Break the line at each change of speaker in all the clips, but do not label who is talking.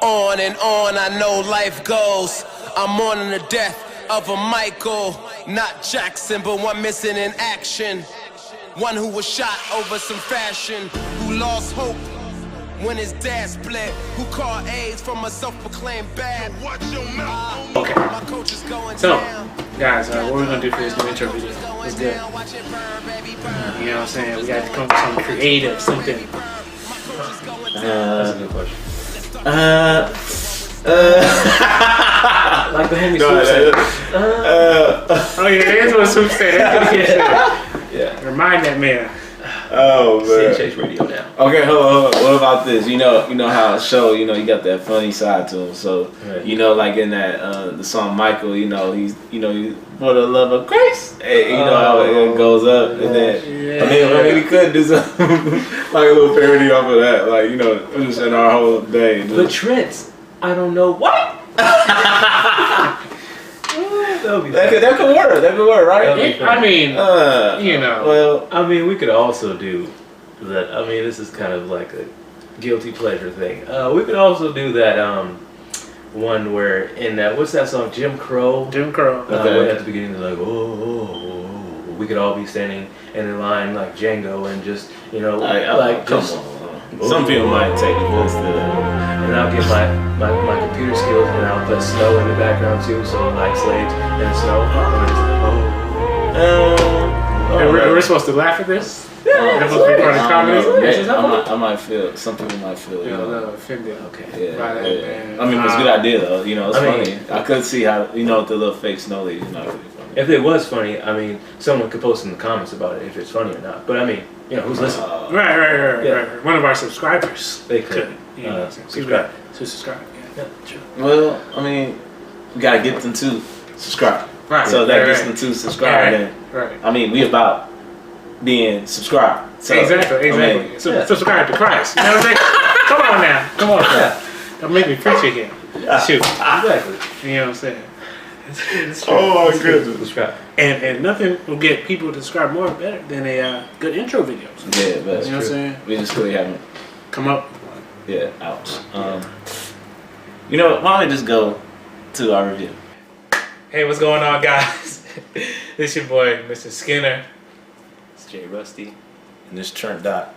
On and on, I know life goes. I'm mourning the death of a Michael, not Jackson, but one missing in action. One who was shot over some fashion, who lost hope when his dad split, who caught AIDS from a self-proclaimed bad.
Okay.
My coach is going
So,
down.
guys, what we're gonna do for this new intro video is good. You know what I'm saying? We got to come up with something creative, something.
That's a good question. Like the homie Swoop said.
Oh yeah, that's what Swoop said.
Yeah.
Remind that man.
Oh man.
CHH radio now.
Okay, hold on. What about this? You know how Sho, you got that funny side to him. So,
Right.
like in that the song Michael, he's for the love of grace. Hey, how it goes up, and then I mean, we could do something like a little parody off of that, like just in our whole day.
But Trent, I don't know what.
That could work. That could work, right?
I mean,
Well,
I mean, we could also do that. I mean, this is kind of like a guilty pleasure thing. We could also do that one where in that, what's that song, Jim Crow?
Jim Crow.
Where at the beginning they're like, oh. We could all be standing in line like Django and just, like
come
just.
on. Some people might take this to that.
And I'll get my computer skills and I'll put snow in the background too, so like slaves and snow.
And we're supposed to laugh at this?
Yeah,
That's supposed to be part of comedy?
I might feel. Some people might feel.
Offended.
Okay.
By that, man.
I mean, it's a good idea though. It's funny. I could see how with the little fake snow leaves. Not really funny.
If it was funny, I mean, someone could post in the comments about it if it's funny or not. But I mean, who's listening?
Right. One of our subscribers.
They could. Subscribe.
To subscribe.
Yeah, true.
Well, I mean, we gotta get them to subscribe.
Right.
So that gets them to subscribe.
Right.
I mean, we about being subscribed. So,
Exactly.
I mean,
Subscribe to Christ. You know what I'm saying? Come on now.
Yeah.
Don't make me preach it here. Shoot.
Exactly.
You know what I'm saying? It's true.
Oh my goodness.
Subscribe.
And nothing will get people to subscribe more better than a good intro videos.
Yeah, but
You know what I'm saying?
we just really haven't.
Come up.
Yeah, ouch. Why don't we just go to our review?
Hey, what's going on, guys? This your boy, Mr. Skinner.
It's Jay Rusty.
And this Trent Dot.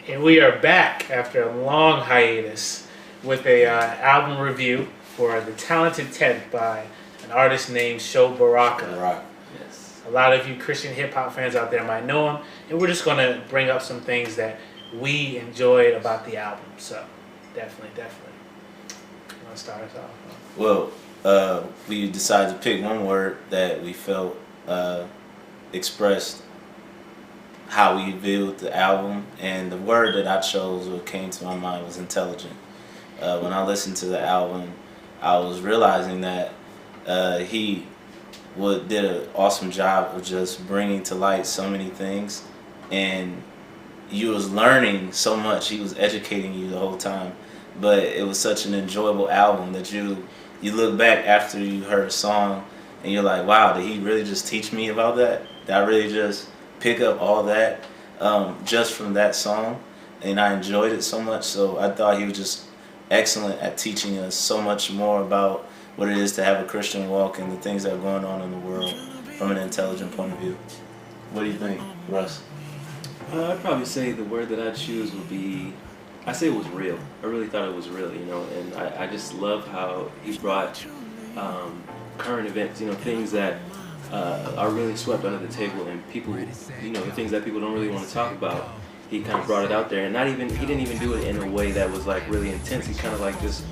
And we are back after a long hiatus with a album review for The Talented Tenth by an artist named Sho Baraka.
Right.
Yes.
A lot of you Christian hip-hop fans out there might know him, and we're just going to bring up some things that we enjoyed about the album. So, definitely. You want to start us off?
Well, we decided to pick one word that we felt expressed how we viewed the album, and the word that I chose, what came to my mind, was intelligent. When I listened to the album, I was realizing that he did an awesome job of just bringing to light so many things, and you was learning so much. He was educating you the whole time, but it was such an enjoyable album that you look back after you heard a song and you're like, wow, did he really just teach me about that? Did I really just pick up all that just from that song? And I enjoyed it so much, so I thought he was just excellent at teaching us so much more about what it is to have a Christian walk and the things that are going on in the world from an intelligent point of view. What do you think, Russ?
I'd probably say the word that I'd choose would be, I say it was real. I really thought it was real, and I just love how he brought current events, things that are really swept under the table, and people, the things that people don't really want to talk about. He kind of brought it out there, and he didn't even do it in a way that was like really intense. He kind of like just,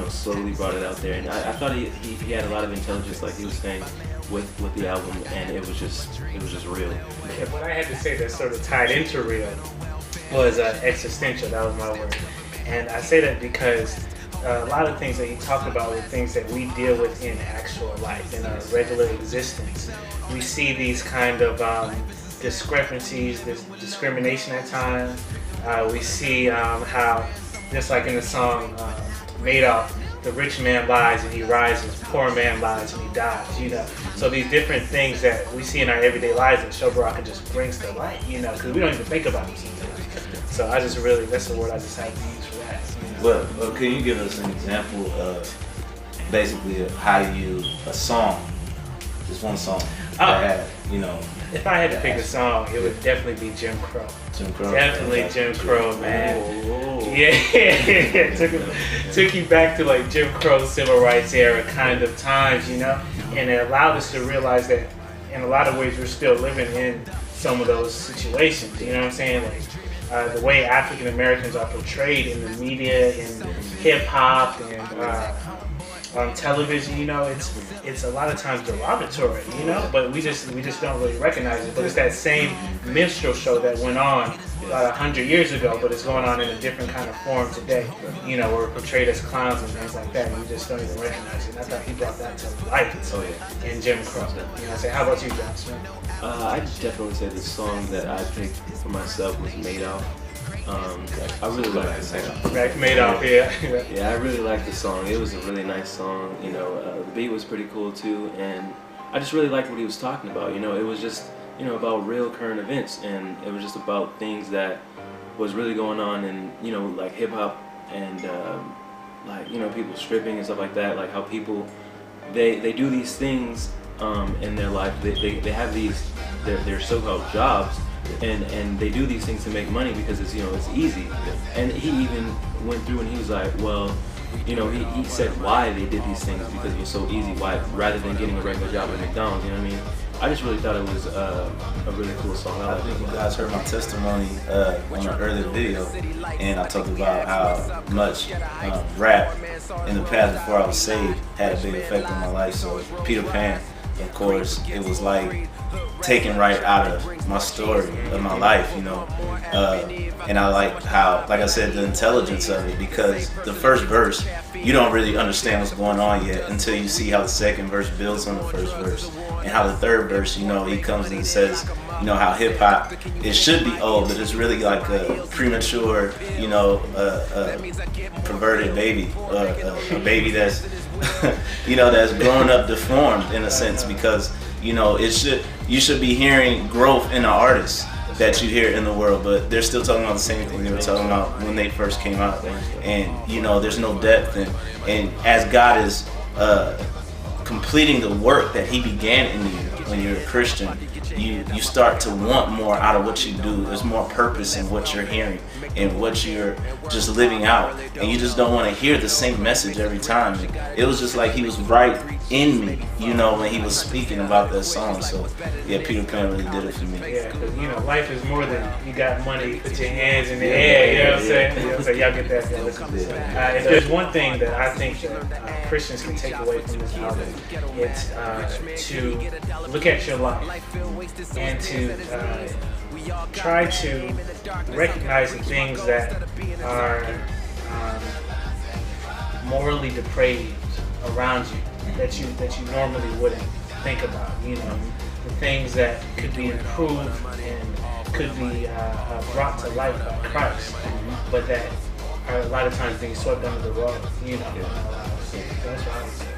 slowly brought it out there, and I thought he had a lot of intelligence, like he was saying, with the album, and it was just real.
Yeah, what I had to say that sort of tied into real was existential. That was my word. And I say that because a lot of things that he talked about were things that we deal with in actual life, in our regular existence. We see these kind of discrepancies, this discrimination at times. We see how, just like in the song Madoff, the rich man lies and he rises, poor man lies and he dies, So these different things that we see in our everyday lives that Sho Baraka just brings to light, because we don't even think about them sometimes. So that's the word I just had to use for that.
Well, can you give us an example of basically how you a song, just one song that had, you know?
If I had to pick a song, it would definitely be Jim Crow.
Jim Crow.
Definitely Jim Crow, man.
Oh.
Yeah, took you back to like Jim Crow civil rights era kind of times, you know, and it allowed us to realize that in a lot of ways we're still living in some of those situations. You know what I'm saying? Like the way African Americans are portrayed in the media, in hip hop, and on television. You know, it's a lot of times derogatory. You know, but we just don't really recognize it. But it's that same minstrel show that went on about 100 years ago, but it's going on in a different kind of form today. You know, we're portrayed as clowns and things like that, and we just don't even recognize it. And I thought he brought that to light in Jim Crow. You know what I'm saying? How about you, John Smith?
I definitely say the song that I picked for myself was Made Off. I really like the song.
Madoff, yeah.
Yeah, I really like the song. It was a really nice song. You know, the beat was pretty cool too, and I just really liked what he was talking about. You know, it was just, you know, about real current events, and it was just about things that was really going on in, you know, like hip hop and like, you know, people stripping and stuff like that. Like how people they do these things in their life. They have these their so-called jobs. And they do these things to make money because it's, you know, it's easy. And he even went through and he was like, well, you know, he said why they did these things because it was so easy. Why, rather than getting a regular job at McDonald's, you know what I mean? I just really thought it was a really cool song.
I think you guys heard my testimony on an earlier video, and I talked about how much rap in the past before I was saved had a big effect on my life. So Peter Pan, of course, it was like taken right out of my story of my life, you know, and I like how, like I said, the intelligence of it, because the first verse, you don't really understand what's going on yet until you see how the second verse builds on the first verse, and how the third verse, you know, he comes and he says, you know, how hip hop, it should be old, but it's really like a premature, you know, perverted baby, a baby that's, you know, that's grown up deformed in a sense, because, you know, you should be hearing growth in the artists that you hear in the world, but they're still talking about the same thing they were talking about when they first came out. And, you know, there's no depth, and as God is completing the work that he began in you when you're a Christian, you start to want more out of what you do. There's more purpose in what you're hearing and what you're just living out, and you just don't want to hear the same message every time. It was just like he was right in me, you know, when he was speaking about that song. So yeah, Peter Pan really did it for me.
Yeah, because, you know, life is more than you got money, put your hands in the air, you know what I'm saying? You know what I'm saying? Y'all get that, y'all listen to this. If there's one thing that I think that Christians can take away from this album, it's to look at your life and to try to recognize the things that are morally depraved around you that you normally wouldn't think about. You know, the things that could be improved and could be brought to life by Christ, but that are a lot of times being swept under the rug. You know, that's what I would say.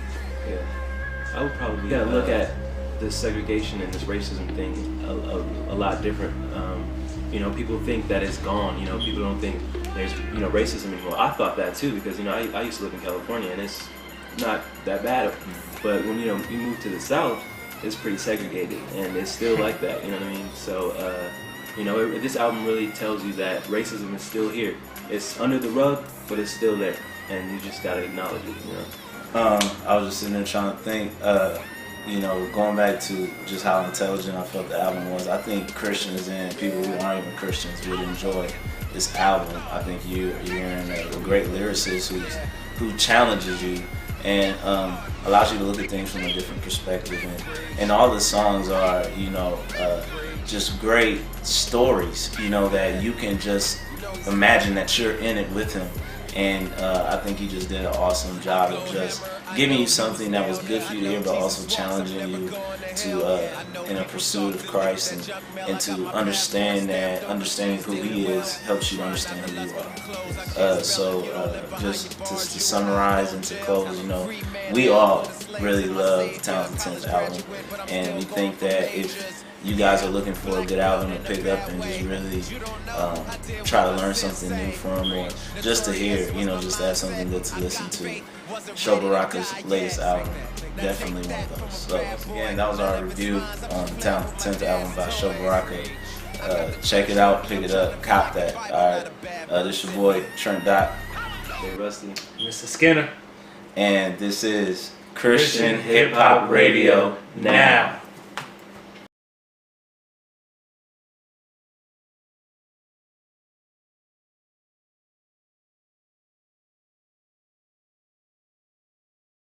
Yeah, I would probably look at this segregation and this racism thing a lot different. You know, people think that it's gone. You know, people don't think there's, you know, racism anymore. I thought that too, because, you know, I used to live in California and it's not that bad. But when, you know, you move to the South, it's pretty segregated and it's still like that. You know what I mean? So, you know, this album really tells you that racism is still here. It's under the rug, but it's still there, and you just gotta acknowledge it. You know.
I was just sitting there trying to think. You know, going back to just how intelligent I felt the album was, I think Christians and people who aren't even Christians would enjoy this album. I think you're hearing a great lyricist who challenges you and allows you to look at things from a different perspective. And all the songs are, you know, just great stories, you know, that you can just imagine that you're in it with him. And I think he just did an awesome job of just giving you something that was good for you to hear, but also challenging you to in a pursuit of Christ, and to understanding who he is helps you understand who you are. Just to summarize and to close, you know, we all really love the Talented Tenth album, and we think that if you guys are looking for a good album to pick up and just really try to learn something new from, or just to hear, you know, just to have something good to listen to, Sho Baraka's latest album, definitely one of those. So again, that was our review on the 10th album by Sho Baraka. Check it out, pick it up, cop that. Alright, this your boy Trent Dot.
Hey, Rusty.
Mr. Skinner.
And this is Christian Hip Hop Radio Now.